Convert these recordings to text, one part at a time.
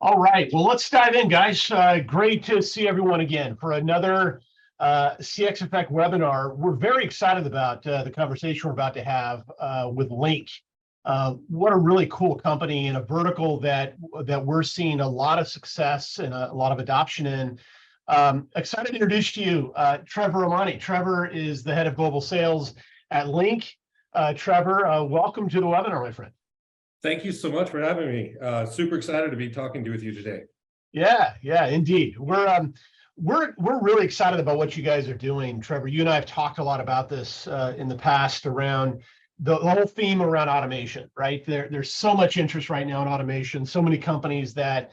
All right, well, let's dive in, guys. Great to see everyone again for another CX Effect webinar. We're very excited about the conversation we're about to have with Linc. What a really cool company and a vertical that we're seeing a lot of success and a lot of adoption in. Excited to introduce to you Trevor Imani. Trevor is the head of global sales at Linc. Trevor, welcome to the webinar, my friend. Thank you so much for having me. Super excited to be talking with you today. Yeah, indeed. We're really excited about what you guys are doing, Trevor. You and I have talked a lot about this in the past around the whole theme around automation, right? There's so much interest right now in automation. So many companies that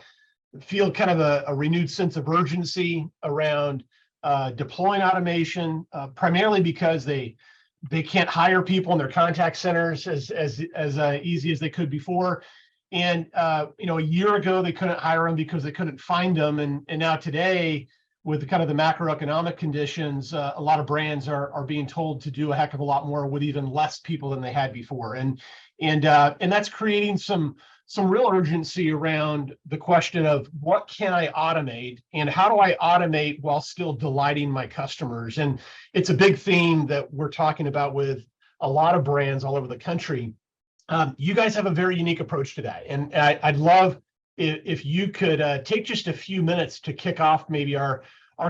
feel kind of a renewed sense of urgency around deploying automation, primarily because they can't hire people in their contact centers as easy as they could before. And a year ago they couldn't hire them because they couldn't find them. And now today, with kind of the macroeconomic conditions, a lot of brands are being told to do a heck of a lot more with even less people than they had before. And that's creating some real urgency around the question of what can I automate and how do I automate while still delighting my customers? And it's a big theme that we're talking about with a lot of brands all over the country. You guys have a very unique approach to that. And I'd love if you could take just a few minutes to kick off maybe our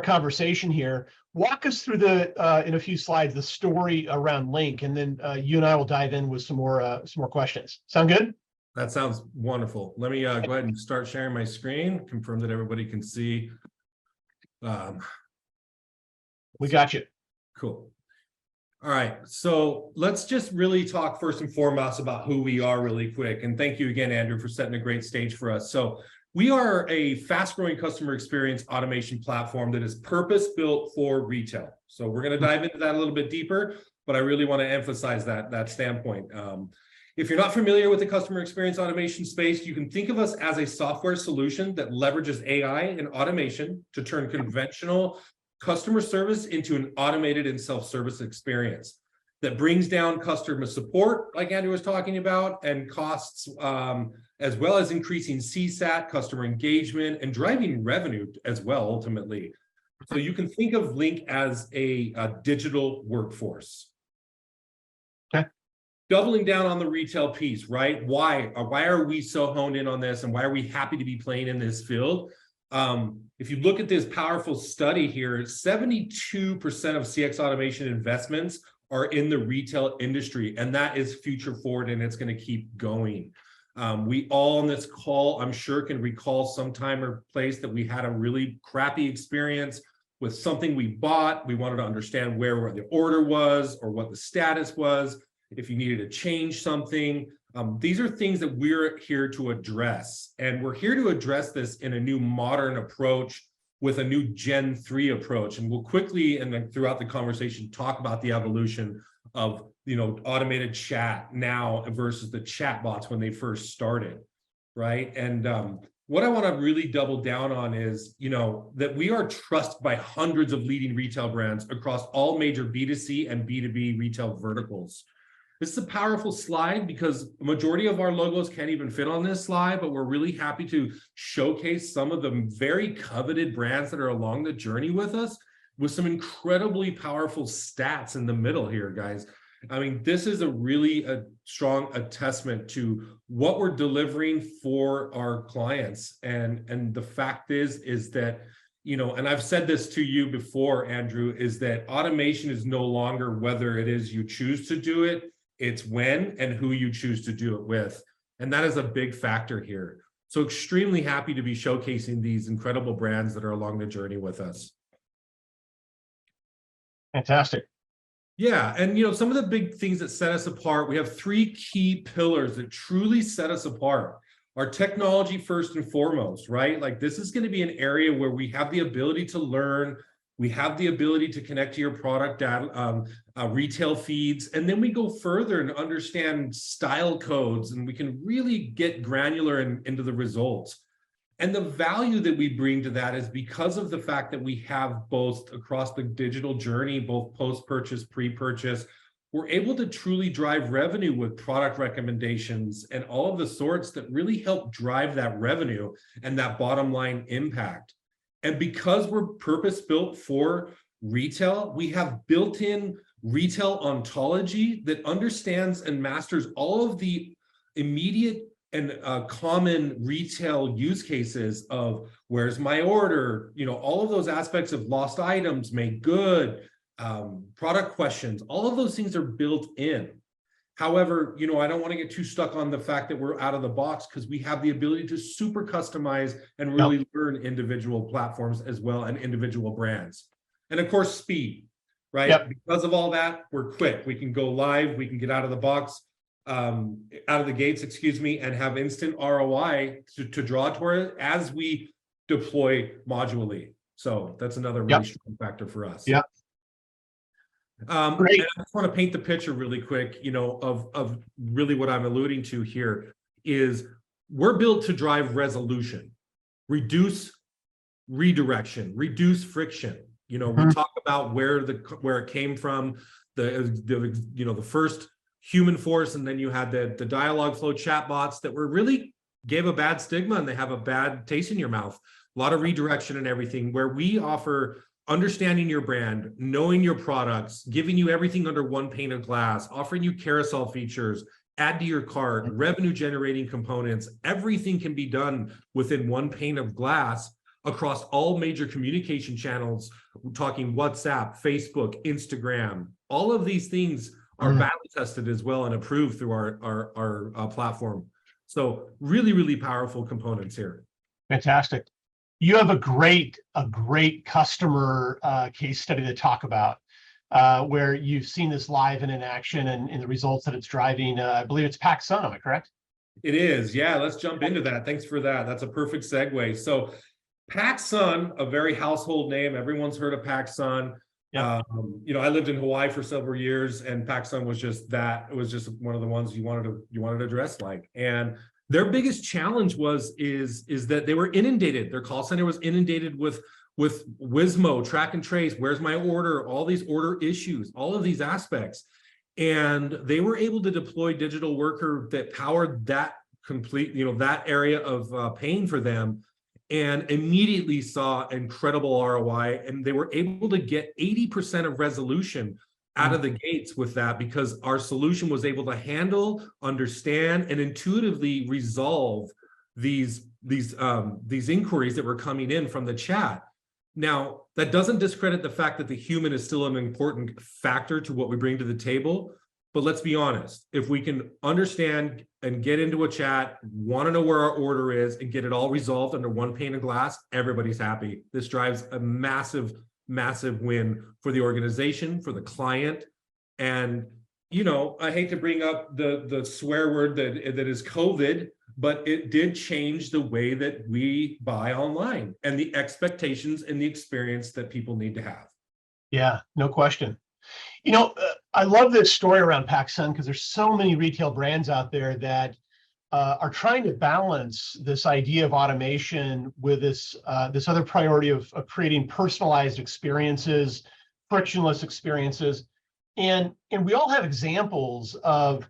conversation here. Walk us through in a few slides, the story around Linc, and then you and I will dive in with some more questions. Sound good? That sounds wonderful. Let me go ahead and start sharing my screen, confirm that everybody can see. We got you. Cool. All right, so let's just really talk first and foremost about who we are really quick. And thank you again, Andrew, for setting a great stage for us. So we are a fast-growing customer experience automation platform that is purpose-built for retail. So we're going to dive into that a little bit deeper, but I really want to emphasize that standpoint. If you're not familiar with the customer experience automation space, you can think of us as a software solution that leverages AI and automation to turn conventional customer service into an automated and self-service experience that brings down customer support, like Andrew was talking about, and costs, as well as increasing CSAT, customer engagement, and driving revenue as well, ultimately. So you can think of Linc as a digital workforce. Okay. Doubling down on the retail piece, right? Why are we so honed in on this, and why are we happy to be playing in this field? If you look at this powerful study here, 72% of CX automation investments are in the retail industry, and that is future forward, and it's going to keep going. We all on this call, I'm sure, can recall some time or place that we had a really crappy experience with something we bought. We wanted to understand where the order was or what the status was, if you needed to change something. These are things that we're here to address, and we're here to address this in a new modern approach with a new Gen 3 approach. And we'll quickly, and then throughout the conversation, talk about the evolution of automated chat now versus the chat bots when they first started, right? And what I want to really double down on is, that we are trusted by hundreds of leading retail brands across all major B2C and B2B retail verticals. This is a powerful slide because the majority of our logos can't even fit on this slide, but we're really happy to showcase some of the very coveted brands that are along the journey with us with some incredibly powerful stats in the middle here, guys. I mean, this is a strong testament to what we're delivering for our clients. And the fact is that, and I've said this to you before, Andrew, is that automation is no longer whether it is you choose to do it, it's when and who you choose to do it with. And that is a big factor here. So extremely happy to be showcasing these incredible brands that are along the journey with us. Fantastic. Yeah, and some of the big things that set us apart, we have three key pillars that truly set us apart. Our technology first and foremost, right? Like, this is going to be an area where we have the ability to learn, we have the ability to connect to your product data, retail feeds, and then we go further and understand style codes, and we can really get granular into the results. And the value that we bring to that is because of the fact that we have both across the digital journey, both post-purchase, pre-purchase, we're able to truly drive revenue with product recommendations and all of the sorts that really help drive that revenue and that bottom line impact. And because we're purpose-built for retail, we have built-in retail ontology that understands and masters all of the immediate and common retail use cases of where's my order, all of those aspects of lost items, made good, product questions, all of those things are built in. However, I don't want to get too stuck on the fact that we're out of the box, because we have the ability to super customize and really learn individual platforms as well and individual brands. And of course, speed, right? Yep. Because of all that, we're quick. We can go live, we can get out of the box, out of the gates, excuse me, and have instant ROI to draw toward it as we deploy modularly. So that's another really strong factor for us. Yeah. Great. I just want to paint the picture really quick, of really what I'm alluding to here is we're built to drive resolution, reduce redirection, reduce friction. We talk about where it came from, the first human force, and then you had the dialogue flow chatbots that were really gave a bad stigma and they have a bad taste in your mouth. A lot of redirection and everything, where we offer understanding your brand, knowing your products, giving you everything under one pane of glass, offering you carousel features, add to your cart, revenue generating components. Everything can be done within one pane of glass across all major communication channels. We're talking WhatsApp, Facebook, Instagram. All of these things are battle tested as well and approved through our platform. So really, really powerful components here. Fantastic. You have a great customer case study to talk about, where you've seen this live and in action and the results that it's driving. I believe it's PacSun, am I correct? It is. Yeah, let's jump into that. Thanks for that. That's a perfect segue. So PacSun, a very household name. Everyone's heard of PacSun. Yep. I lived in Hawaii for several years, and PacSun was just that. It was just one of the ones you wanted to dress like. And their biggest challenge is that they were inundated. Their call center was inundated with Wizmo, track and trace, where's my order, all these order issues, all of these aspects. And they were able to deploy digital worker that powered that complete, that area of pain for them, and immediately saw incredible ROI. And they were able to get 80% of resolution out of the gates with that, because our solution was able to handle, understand, and intuitively resolve these inquiries that were coming in from the chat. Now, that doesn't discredit the fact that the human is still an important factor to what we bring to the table. But let's be honest, if we can understand and get into a chat, want to know where our order is, and get it all resolved under one pane of glass, everybody's happy. This drives a massive win for the organization, for the client. And, I hate to bring up the swear word that is COVID, but it did change the way that we buy online and the expectations and the experience that people need to have. Yeah, no question. I love this story around PacSun, because there's so many retail brands out there that are trying to balance this idea of automation with this other priority of creating personalized experiences, frictionless experiences, and we all have examples of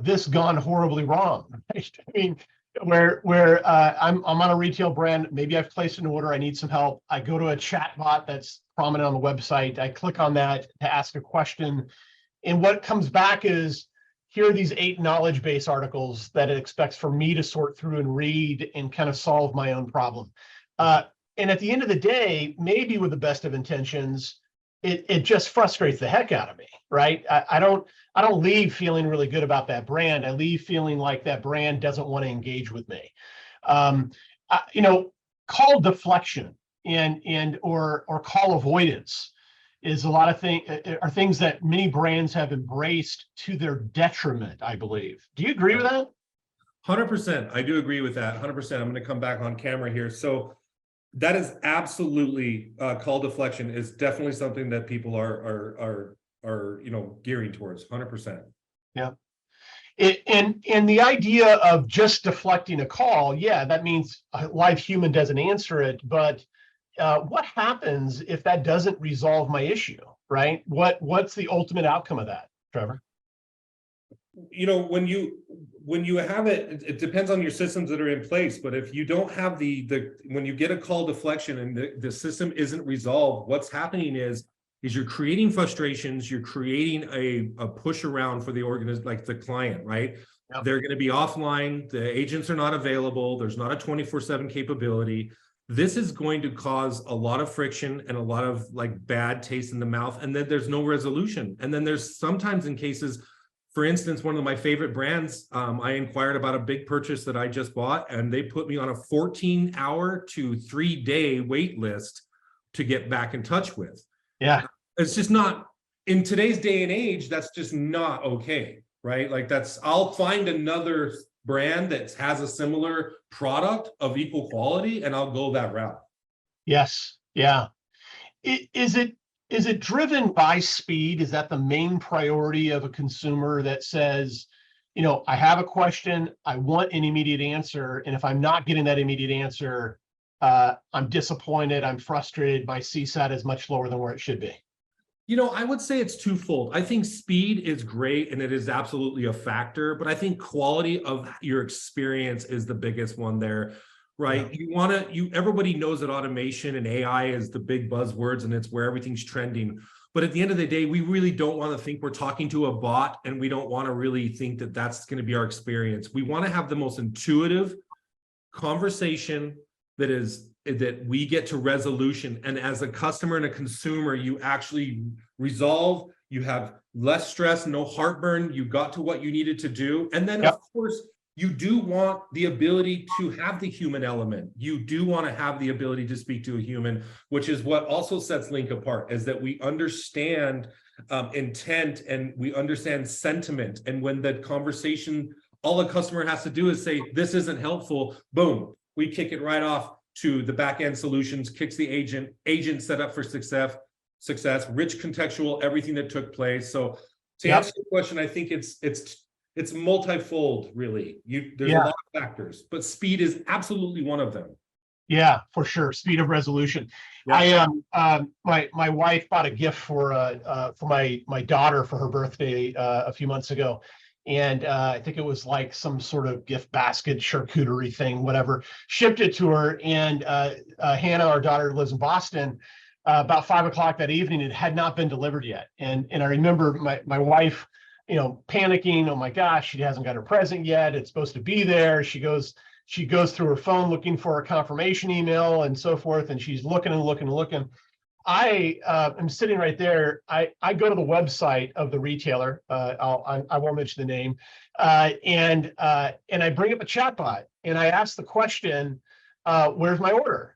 this gone horribly wrong. Right? I mean, where I'm on a retail brand, maybe I've placed an order, I need some help. I go to a chat bot that's prominent on the website. I click on that to ask a question, and what comes back is, here are these 8 knowledge base articles that it expects for me to sort through and read and kind of solve my own problem. And at the end of the day, maybe with the best of intentions, it just frustrates the heck out of me, right? I don't leave feeling really good about that brand. I leave feeling like that brand doesn't want to engage with me. Call deflection or call avoidance is a lot of things that many brands have embraced to their detriment, I believe. Do you agree with that? 100%. I do agree with that. 100%. I'm going to come back on camera here. So that is absolutely call deflection is definitely something that people are gearing towards. 100%. Yeah. And the idea of just deflecting a call, yeah, that means a live human doesn't answer it, but what happens if that doesn't resolve my issue, right? What's the ultimate outcome of that? Trevor? When you have it depends on your systems that are in place. But if you don't have when you get a call deflection and the system isn't resolved, what's happening is you're creating frustrations, you're creating a push around for the like the client, right? Yep. They're going to be offline, the agents are not available, there's not a 24/7 capability. This is going to cause a lot of friction and a lot of like bad taste in the mouth, and then there's no resolution. And then there's sometimes in cases, for instance, one of my favorite brands, I inquired about a big purchase that I just bought, and they put me on a 14-hour to 3-day wait list to get back in touch with. Yeah. It's just not, in today's day and age, that's just not okay, right? Like I'll find another brand that has a similar product of equal quality and I'll go that route. Yes. Yeah. Is it driven by speed? Is that the main priority of a consumer that says, I have a question, I want an immediate answer, and if I'm not getting that immediate answer, I'm disappointed, I'm frustrated, my CSAT is much lower than where it should be? I would say it's twofold. I think speed is great and it is absolutely a factor, but I think quality of your experience is the biggest one there, right? Yeah. Everybody knows that automation and AI is the big buzzwords and it's where everything's trending. But at the end of the day, we really don't want to think we're talking to a bot, and we don't want to really think that that's going to be our experience. We want to have the most intuitive conversation that we get to resolution. And as a customer and a consumer, you actually resolve, you have less stress, no heartburn, you got to what you needed to do. And then of course, you do want the ability to have the human element. You do want to have the ability to speak to a human, which is what also sets Linc apart, is that we understand intent and we understand sentiment. And when the conversation, all a customer has to do is say, this isn't helpful, boom, we kick it right off to the back-end solutions, kicks the agent set up for success, rich contextual, everything that took place. So to answer the question, I think it's multifold, really. There's a lot of factors, but speed is absolutely one of them. Yeah, for sure. Speed of resolution. Yeah. My wife bought a gift for my daughter for her birthday a few months ago. And I think it was like some sort of gift basket, charcuterie thing, whatever, shipped it to her. And Hannah, our daughter, lives in Boston, about 5 o'clock that evening, it had not been delivered yet. And I remember my wife, panicking, oh my gosh, she hasn't got her present yet. It's supposed to be there. She goes through her phone looking for a confirmation email and so forth. And she's looking and looking and looking. I am sitting right there. I go to the website of the retailer. I won't mention the name, and I bring up a chatbot and I ask the question, "Where's my order?"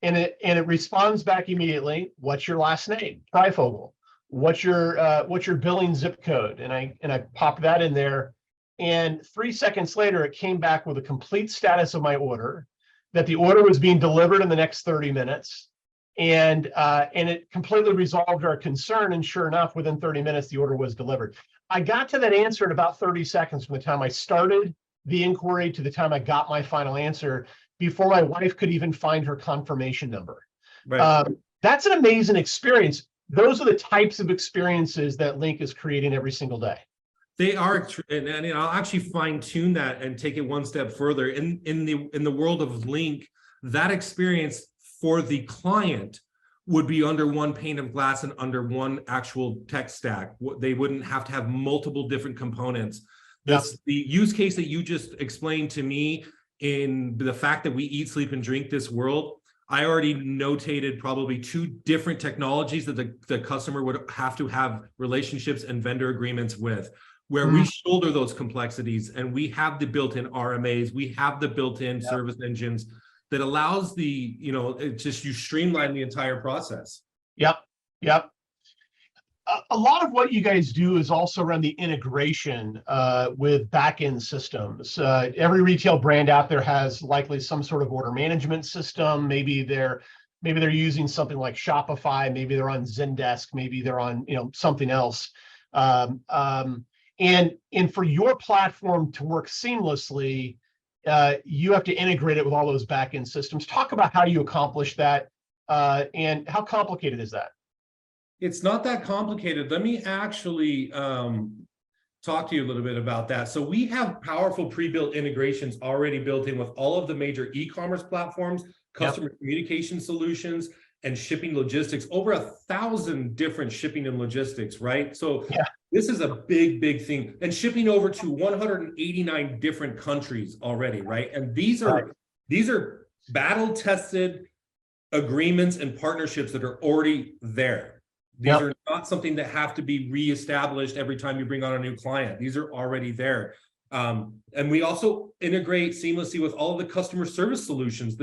And it responds back immediately. What's your last name? Pryfogle. What's your billing zip code? And I pop that in there, and 3 seconds later, it came back with a complete status of my order, that the order was being delivered in the next 30 minutes. And it completely resolved our concern. And sure enough, within 30 minutes, the order was delivered. I got to that answer in about 30 seconds from the time I started the inquiry to the time I got my final answer, before my wife could even find her confirmation number. Right. That's an amazing experience. Those are the types of experiences that Linc is creating every single day. They are, and I'll actually fine tune that and take it one step further. In the world of Linc, that experience for the client would be under one pane of glass and under one actual tech stack. They wouldn't have to have multiple different components. The use case that you just explained to me, in the fact that we eat, sleep, and drink this world, I already notated probably 2 different technologies that the customer would have to have relationships and vendor agreements with, where we shoulder those complexities, and we have the built-in RMAs, we have the built-in service engines that allows you streamline the entire process. Yep. A lot of what you guys do is also around the integration with back-end systems. Every retail brand out there has likely some sort of order management system. Maybe they're using something like Shopify. Maybe they're on Zendesk. Maybe they're on something else. And for your platform to work seamlessly, you have to integrate it with all those back-end systems. Talk about how you accomplish that, and how complicated is that? It's not that complicated. Let me actually talk to you a little bit about that. So we have powerful pre-built integrations already built in with all of the major e-commerce platforms, customer communication solutions, and shipping logistics, over 1,000 different shipping and logistics, right? So this is a big, big thing. And shipping over to 189 different countries already, right? And these are battle-tested agreements and partnerships that are already there. These are not something that have to be reestablished every time you bring on a new client. These are already there. And we also integrate seamlessly with all of the customer service solutions,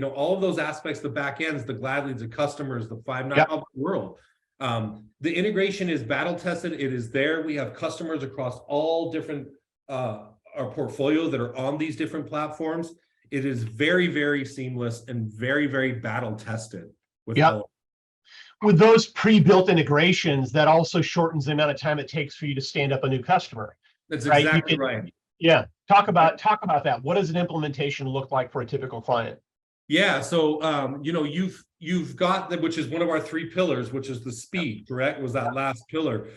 all of those aspects, the back ends, the Gladleads, the customers, the 5-9 of the world. The integration is battle tested. It is there. We have customers across all different our portfolio that are on these different platforms. It is very, very seamless and very, very battle tested with all. With those pre-built integrations, that also shortens the amount of time it takes for you to stand up a new customer. That's exactly right. Yeah. Talk about that. What does an implementation look like for a typical client? Yeah. So, you've got which is one of our 3 pillars, which is the speed, correct? Was that last pillar.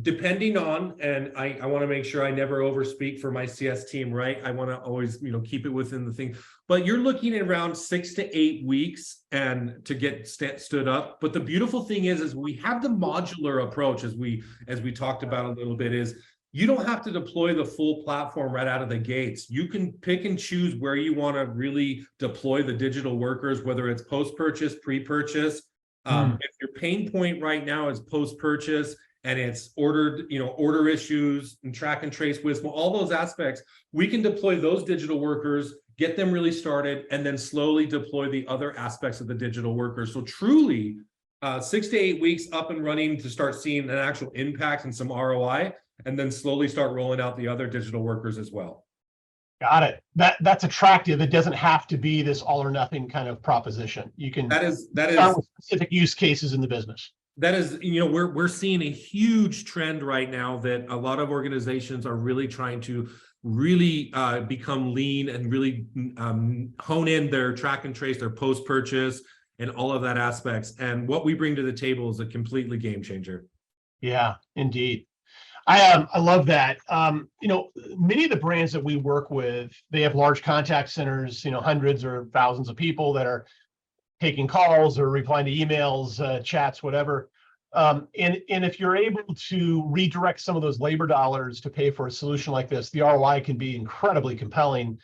Depending on, and I want to make sure I never overspeak for my CS team, right? I want to always, keep it within the thing, but you're looking at around 6 to 8 weeks and to get stood up. But the beautiful thing is we have the modular approach, as we talked about a little bit, is you don't have to deploy the full platform right out of the gates. You can pick and choose where you want to really deploy the digital workers, whether it's post-purchase, pre-purchase. If your pain point right now is post-purchase, and it's order issues and track and trace with all those aspects, we can deploy those digital workers, get them really started, and then slowly deploy the other aspects of the digital workers. So truly 6 to 8 weeks up and running to start seeing an actual impact and some ROI, and then slowly start rolling out the other digital workers as well. Got it. That's attractive. It doesn't have to be this all or nothing kind of proposition. You can start with specific use cases in the business. That is, we're seeing a huge trend right now that a lot of organizations are really trying to really become lean and really hone in their track and trace, their post-purchase, and all of that aspects. And what we bring to the table is a completely game changer. Yeah, indeed. I love that. Many of the brands that we work with, they have large contact centers, hundreds or thousands of people that are taking calls or replying to emails, chats, whatever. And if you're able to redirect some of those labor dollars to pay for a solution like this, the ROI can be incredibly compelling.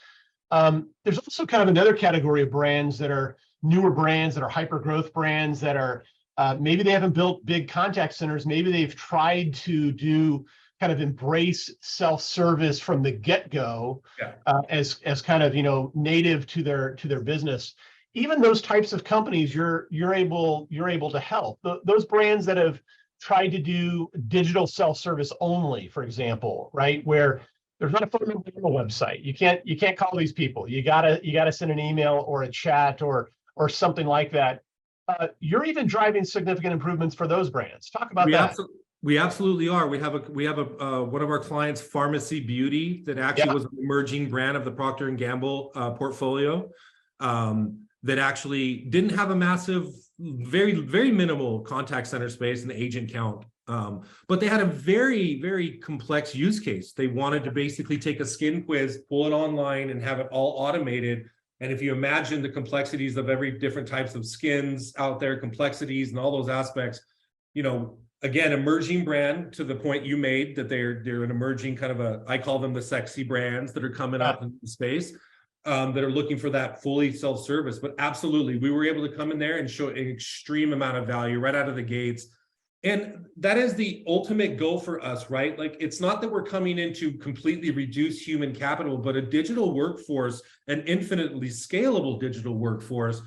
There's also kind of another category of brands that are newer brands, that are hyper growth brands, that are maybe they haven't built big contact centers. Maybe they've tried to do kind of embrace self-service from the get-go as kind of native to their business. Even those types of companies, you're able to help. Those brands that have tried to do digital self-service only, for example, right, where there's not a phone number on the website. You can't call these people. You gotta send an email or a chat or something like that. You're even driving significant improvements for those brands. Talk about that. We absolutely are. We have one of our clients, Pharmacy Beauty, that actually was an emerging brand of the Procter & Gamble portfolio. That actually didn't have a massive, very, very minimal contact center space and the agent count. But they had a very, very complex use case. They wanted to basically take a skin quiz, pull it online, and have it all automated. And if you imagine the complexities of every different types of skins out there, complexities and all those aspects, again, emerging brand, to the point you made, that they're an emerging kind of I call them the sexy brands that are coming up in the space. That are looking for that fully self-service. But absolutely, we were able to come in there and show an extreme amount of value right out of the gates. And that is the ultimate goal for us, right? Like, it's not that we're coming in to completely reduce human capital, but a digital workforce, an infinitely scalable digital workforce,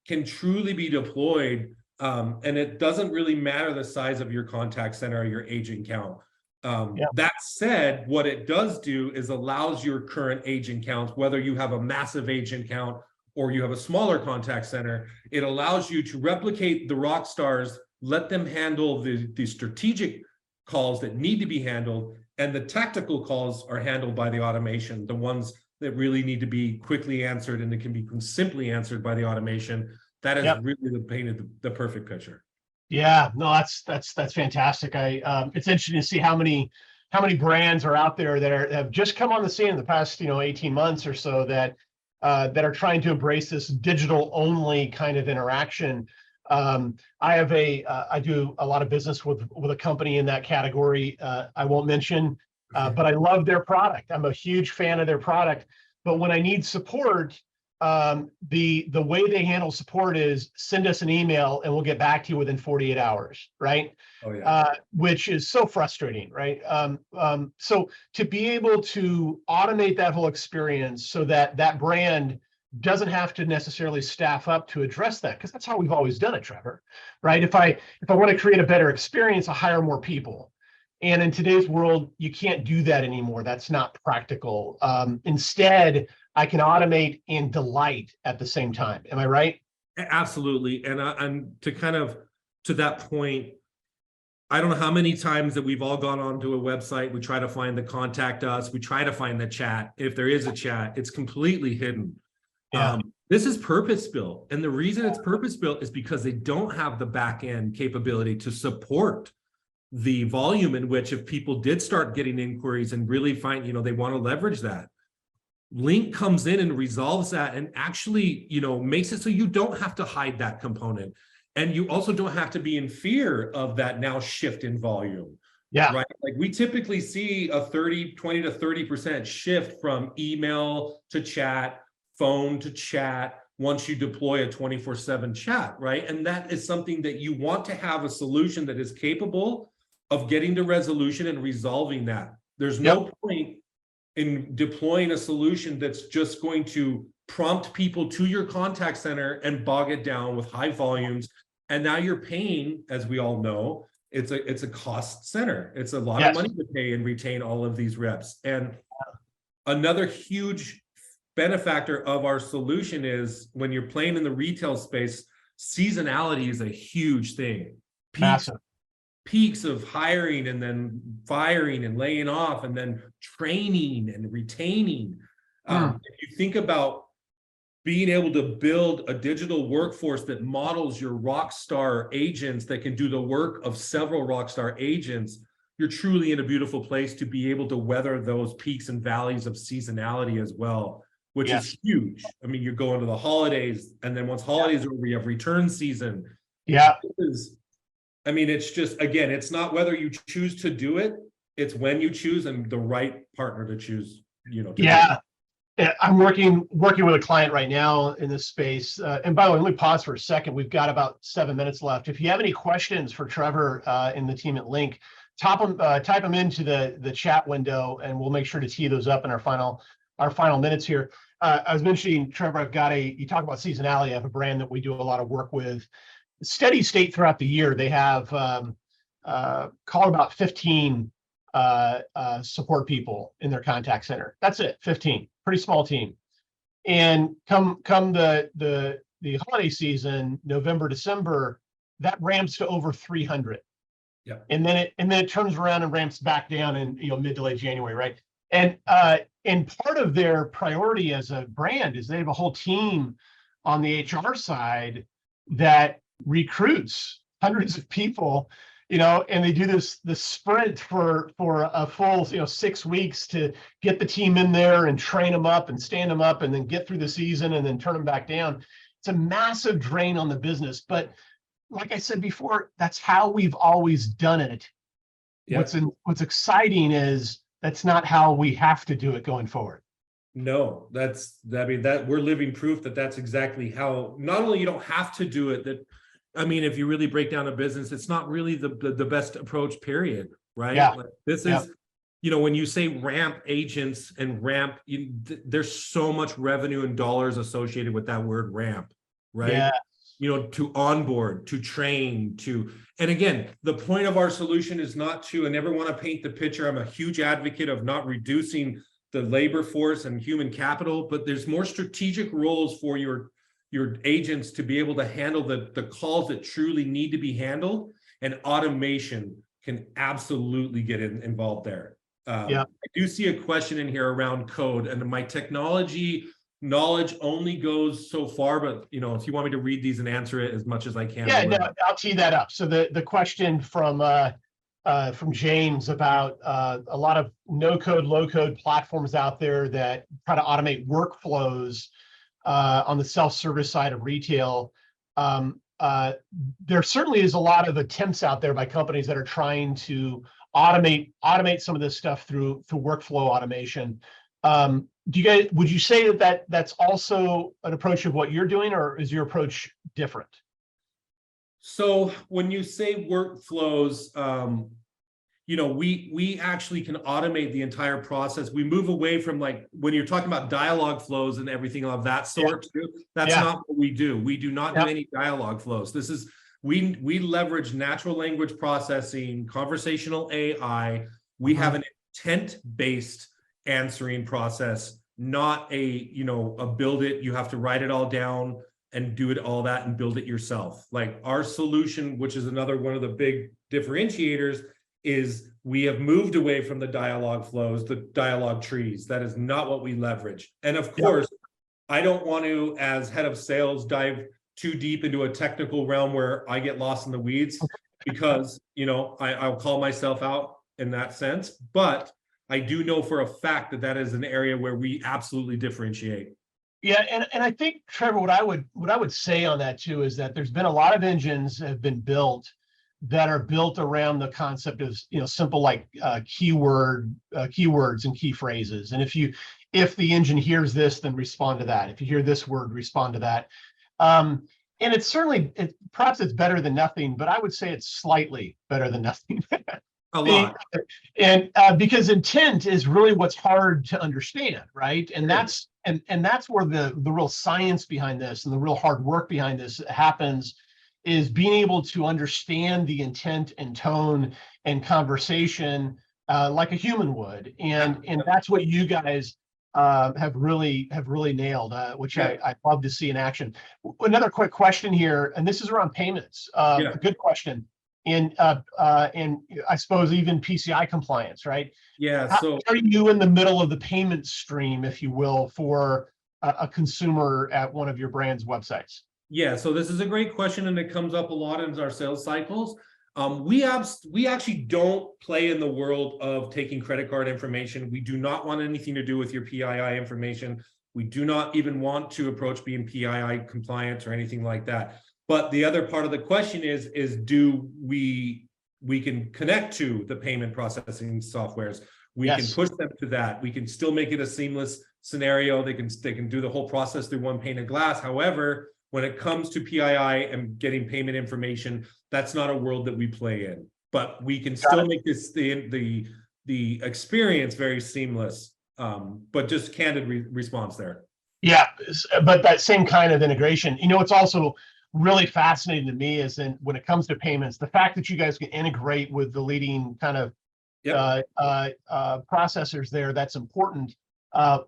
can truly be deployed. And it doesn't really matter the size of your contact center or your agent count. That said, what it does do is allows your current agent count, whether you have a massive agent count or you have a smaller contact center, it allows you to replicate the rock stars, let them handle the strategic calls that need to be handled, and the tactical calls are handled by the automation, the ones that really need to be quickly answered and that can be simply answered by the automation. That is really painted the perfect picture. Yeah, no, that's fantastic. It's interesting to see how many brands are out there that have just come on the scene in the past 18 months or so that are trying to embrace this digital only kind of interaction. I do a lot of business with a company in that category. I won't mention, but I love their product. I'm a huge fan of their product. But when I need support, the way they handle support is send us an email and we'll get back to you within 48 hours, right? Oh yeah. Which is so frustrating, right? So to be able to automate that whole experience so that that brand doesn't have to necessarily staff up to address that, because that's how we've always done it, Trevor, right? If I want to create a better experience, I hire more people. And in today's world, you can't do that anymore. That's not practical. Instead, I can automate and delight at the same time. Am I right? Absolutely. And I'm to that point, I don't know how many times that we've all gone onto a website, we try to find the contact us, we try to find the chat. If there is a chat, it's completely hidden. Yeah. This is purpose-built. And the reason it's purpose-built is because they don't have the back-end capability to support the volume in which, if people did start getting inquiries and really find, they want to leverage that, Linc comes in and resolves that and actually, makes it so you don't have to hide that component. And you also don't have to be in fear of that now shift in volume. Yeah. Right. Like we typically see a 20 to 30% shift from email to chat, phone to chat, once you deploy a 24/7 chat, right? And that is something that you want to have a solution that is capable of getting to resolution and resolving that. There's no point in deploying a solution that's just going to prompt people to your contact center and bog it down with high volumes. And now you're paying, as we all know, it's a cost center. It's a lot of money to pay and retain all of these reps. And another huge benefactor of our solution is when you're playing in the retail space, seasonality is a huge thing. Peaks of hiring and then firing and laying off and then training and retaining. If you think about being able to build a digital workforce that models your rock star agents that can do the work of several rock star agents, you're truly in a beautiful place to be able to weather those peaks and valleys of seasonality as well, which is huge. I mean, you're going to the holidays, and then once holidays are over, you have return season. It's just, again, it's not whether you choose to do it, it's when you choose and the right partner to choose, I'm working with a client right now in this space. And by the way, let me pause for a second. We've got about 7 minutes left. If you have any questions for Trevor and the team at Linc, type them into the chat window, and we'll make sure to tee those up in our final minutes here. I was mentioning, Trevor, you talk about seasonality. I have a brand that we do a lot of work with. Steady state throughout the year, they have call about 15 support people in their contact center. That's it, 15, pretty small team. And come the holiday season, November, December, that ramps to over 300. Yeah. And then it turns around and ramps back down in mid to late January, right? And part of their priority as a brand is they have a whole team on the HR side that recruits hundreds of people, and they do this sprint for a full 6 weeks to get the team in there and train them up and stand them up and then get through the season and then turn them back down. It's a massive drain on the business, but like I said before, that's how we've always done it. What's exciting is that's not how we have to do it going forward. No, that we're living proof that that's exactly how. Not only you don't have to do it, if you really break down a business, it's not really the best approach, period, right? Yeah. Like this is, when you say ramp agents and ramp, there's so much revenue and dollars associated with that word ramp, right? Yeah. To onboard, to train, and again, the point of our solution is not to, I never want to paint the picture. I'm a huge advocate of not reducing the labor force and human capital, but there's more strategic roles for your agents to be able to handle the calls that truly need to be handled, and automation can absolutely get involved there. I do see a question in here around code, and my technology knowledge only goes so far, but if you want me to read these and answer it as much as I can. Yeah, no, I'll tee that up. So the question from James about a lot of no-code, low-code platforms out there that try to automate workflows on the self-service side of retail. There certainly is a lot of attempts out there by companies that are trying to automate some of this stuff through workflow automation. Would you say that's also an approach of what you're doing, or is your approach different? So when you say workflows, we actually can automate the entire process. We move away from, like, when you're talking about dialogue flows and everything of that sort, that's not what we do. We do not do any dialogue flows. This is, we leverage natural language processing, conversational AI. We have an intent-based answering process, not a build it, you have to write it all down and do it all that and build it yourself. Like, our solution, which is another one of the big differentiators, is we have moved away from the dialogue flows, the dialogue trees. That is not what we leverage. And of course, I don't want to, as head of sales, dive too deep into a technical realm where I get lost in the weeds, because I'll call myself out in that sense. But I do know for a fact that is an area where we absolutely differentiate. Yeah, and I think, Trevor, what I would say on that too is that there's been a lot of engines that have been built that are built around the concept of simple, like keywords and key phrases. And if the engine hears this, then respond to that. If you hear this word, respond to that. And it's certainly, perhaps it's better than nothing, but I would say it's slightly better than nothing. A lot. And because intent is really what's hard to understand, right? And that's where the real science behind this and the real hard work behind this happens, is being able to understand the intent and tone and conversation like a human would. And that's what you guys have really nailed, which I love to see in action. Another quick question here, and this is around payments. A good question. And I suppose even PCI compliance, right? Yeah. So are you in the middle of the payment stream, if you will, for a consumer at one of your brand's websites? Yeah, so this is a great question, and it comes up a lot in our sales cycles. We actually don't play in the world of taking credit card information. We do not want anything to do with your PII information. We do not even want to approach being PII compliant or anything like that. But the other part of the question is do we can connect to the payment processing softwares. We can push them to that. We can still make it a seamless scenario. They can do the whole process through one pane of glass. However, when it comes to PII and getting payment information, that's not a world that we play in. But we can still make this the experience very seamless. But just candid response there. Yeah, but that same kind of integration. It's also really fascinating to me is when it comes to payments, the fact that you guys can integrate with the leading kind of processors there, that's important.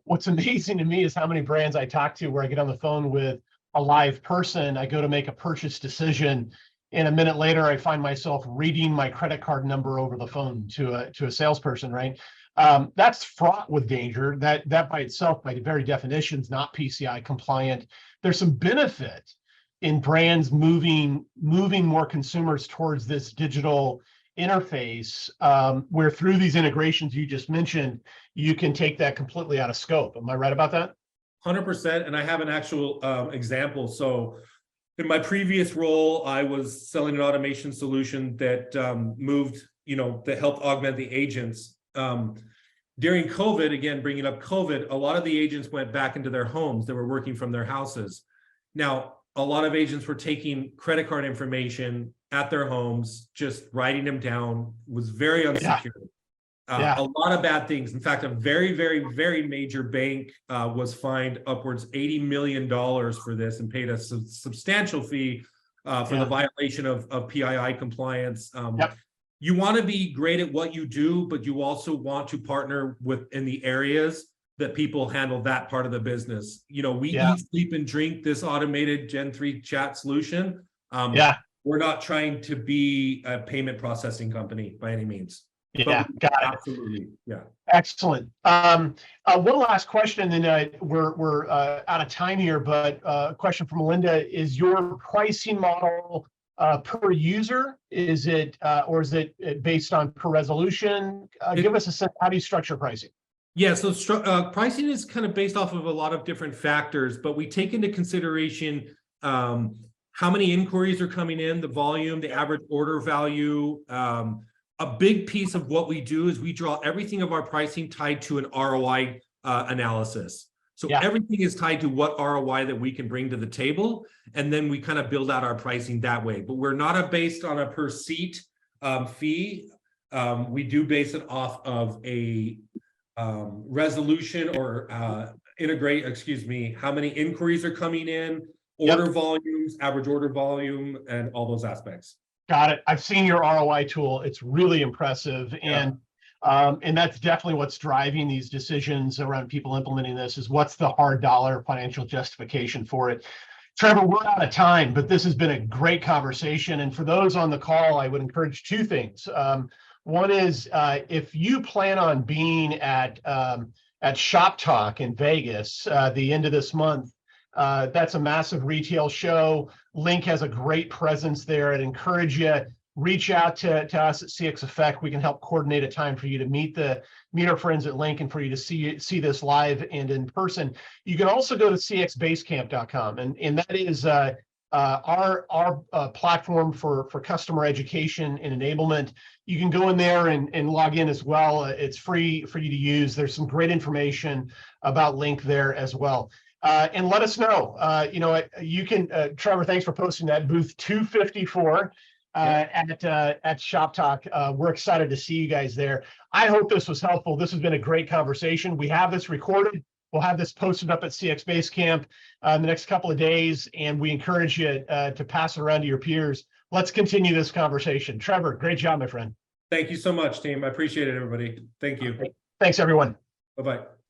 What's amazing to me is how many brands I talk to where I get on the phone with a live person, I go to make a purchase decision, and a minute later I find myself reading my credit card number over the phone to a salesperson, right? That's fraught with danger. That by itself, by very definition, is not PCI compliant. There's some benefit in brands moving more consumers towards this digital interface, where through these integrations you just mentioned, you can take that completely out of scope. Am I right about that? 100%. And I have an actual example. So in my previous role, I was selling an automation solution that that helped augment the agents. During COVID, again, bringing up COVID, a lot of the agents went back into their homes. They were working from their houses. Now, a lot of agents were taking credit card information at their homes, just writing them down, was very unsecure. A lot of bad things. In fact, a very, very, very major bank was fined upwards $80 million for this and paid a substantial fee for the violation of PII compliance. You want to be great at what you do, but you also want to partner in the areas that people handle that part of the business. We eat, sleep, and drink this automated Gen 3 chat solution. We're not trying to be a payment processing company by any means. Yeah, got it. Absolutely. Yeah. Excellent. One last question, and then we're out of time here, but a question from Melinda: is your pricing model per user? Is it or is it based on per resolution? Give us a sense. How do you structure pricing? Yeah, so pricing is kind of based off of a lot of different factors, but we take into consideration how many inquiries are coming in, the volume, the average order value. A big piece of what we do is we draw everything of our pricing tied to an ROI analysis. So everything is tied to what ROI that we can bring to the table, and then we kind of build out our pricing that way. But we're not based on a per seat fee. We do base it off of a resolution or how many inquiries are coming in, order volumes, average order volume, and all those aspects. Got it. I've seen your ROI tool. It's really impressive. And that's definitely what's driving these decisions around people implementing this is what's the hard dollar financial justification for it. Trevor, we're out of time, but this has been a great conversation. And for those on the call, I would encourage two things. One is if you plan on being at Shop Talk in Vegas the end of this month, that's a massive retail show. Linc has a great presence there. I'd encourage you, reach out to us at CX Effect. We can help coordinate a time for you to meet our friends at Linc and for you to see this live and in person. You can also go to cxbasecamp.com, and that is our platform for customer education and enablement. You can go in there and log in as well. It's free for you to use. There's some great information about Linc there as well. And let us know. You can, Trevor, thanks for posting that, booth 254 at Shop Talk. We're excited to see you guys there. I hope this was helpful. This has been a great conversation. We have this recorded. We'll have this posted up at CX Basecamp in the next couple of days, and we encourage you to pass it around to your peers. Let's continue this conversation. Trevor, great job, my friend. Thank you so much, team. I appreciate it, everybody. Thank you. Thanks, everyone. Bye-bye.